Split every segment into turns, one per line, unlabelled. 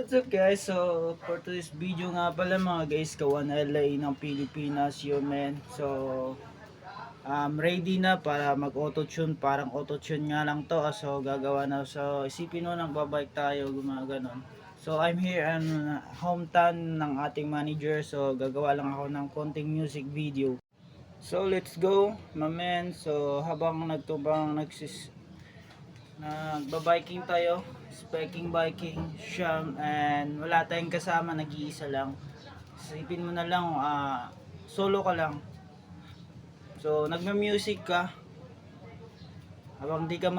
What's up guys? So for today's video nga pala mga guys, Kawan LA ng Pilipinas yun men. So ready na para mag auto-tune, parang auto-tune nga lang to. So gagawa na, so isipin mo nagbabike tayo gumaganon. So I'm here on hometown ng ating manager, so gagawa lang ako ng konting music video. So let's go my man. So habang nagbabiking tayo, speking biking, siyam, and wala tayong kasama, nag-iisa lang. Isipin mo na lang, solo ka lang. So, nagme-music ka, habang di ka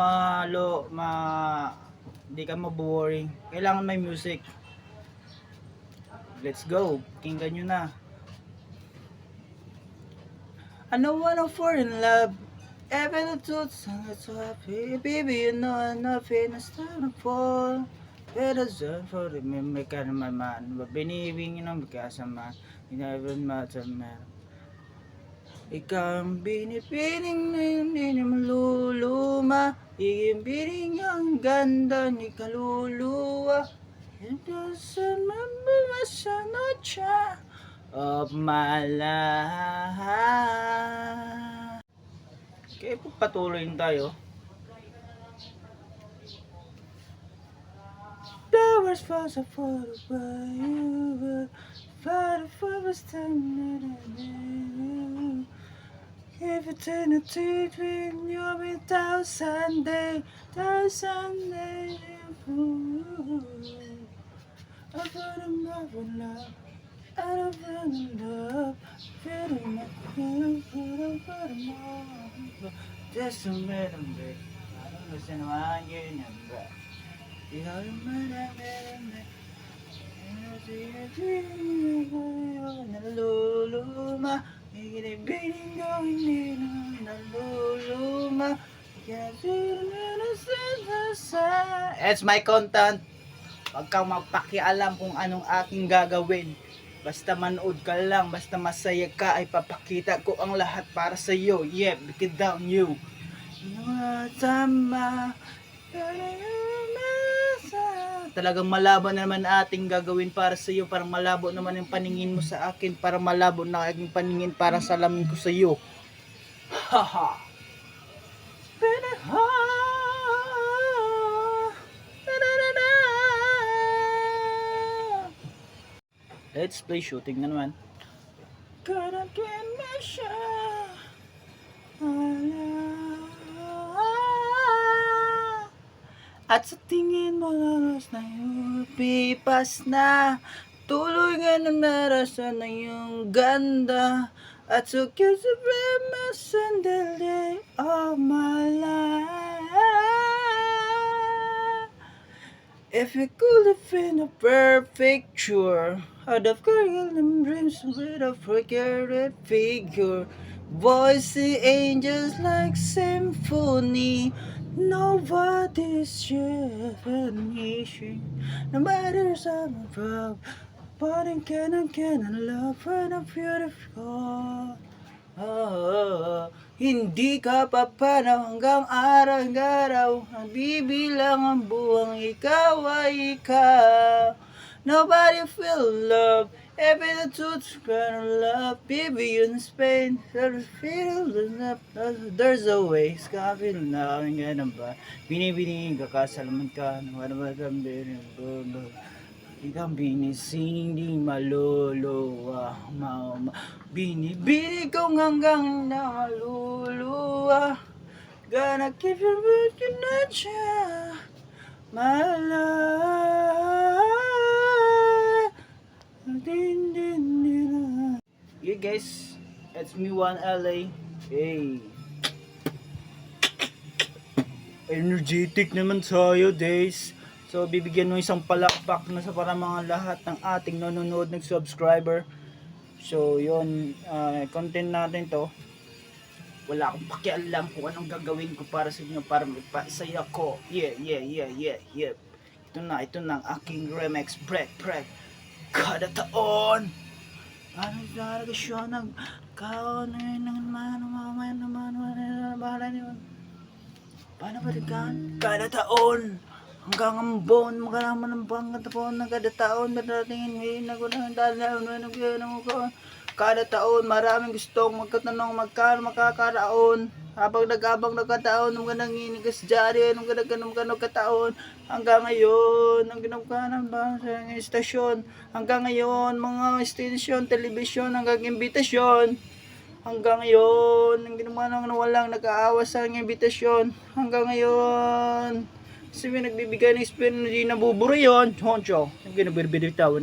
maboring, kailangan may music. Let's go, pakinggan nyo na. I know when I'm fall in love, even the truth sounds so happy. Baby, you know I'm nothing, it's time to fall. Better than for the memory ka naman man. Biniibing yun ang magkasama. You never matter man. Ikaw ang binipiling na hindi niya maluluma. Iimbiling ang ganda ni kaluluwa. It doesn't remember my son or child of my life. Okay, patuloy tayo. Flowers for the photo by you, but for the first time that I knew. If eternity between you and thousand days. I put a love in love. I don't feel in love. Feeling my just a minute, babe. I don't listen to my union, but you know you're naluluma. Iginibing ko hindi na naluluma. It's my content. Huwag kang magpakialam kung anong aking gagawin. Basta manood ka lang, basta masaya ka, ay papakita ko ang lahat para sa iyo. Yeah, break it down you. Tama. Talagang malabo naman ating gagawin para sa iyo. Parang malabo naman yung paningin mo sa akin. Parang malabo na aking paningin, parang salamin ko sa iyo. Haha. Let's play shooting na naman. Gonna get my shot. At sa tingin mo lalas na yung pipas na. Tuloy nga na narasan na yung ganda. At so cute sa prema sandali of my life. If you could have been a perfect picture, I'd have carried them dreams with a forget figure. Voicey angels like symphony. Nobody's definition. No matter some proud, but I can love when I'm beautiful. Hindi ka papanaw hanggang araw-araw. Ang bibilang ang buwang ikaw ay ikaw. Nobody feel love. Every the truth gonna love. Baby in Spain. There's a way. Skapin na kami ganun ba. Binibinigin ka kasalaman ka. Ano ba kang binibolo. Ikang binising di maluluwa. Binibini kong hanggang na maluluwa. Gonna keep you looking at ya, my love. Yeah guys, it's me one LA. Hey, energetic naman tayo days. So bibigyan mo isang palakpak na sa para mga lahat ng ating nanonood ng subscriber. So yun, content natin to. Wala akong pakialam kung anong gagawin ko para sa inyo, para magpasaya ko. Yeah. Ito na ang aking remix break. Kada taon ano talaga siya nagkaon naman bahala niyo. Paano ba rin? Kada taon Hanggang ang buwan, magalaman ng bangkat po ng kada taon, madatingin ngayon ako ng dalaw, kada taon, maraming gustong magkatanong magkano makakaraon. Habang nagkataon, nung nangingigas dyan, nung ganang kataon, hanggang ngayon, ang ginagawa ba sa istasyon, hanggang ngayon, mga station, television, hanggang imbitasyon, hanggang ngayon, ang ginawa nang walang nag-aawas sa imbitasyon, hanggang ngayon, kasi may nagbibigay ng spin, hindi nabuburo yun, honcho, yung ginabirbitaw,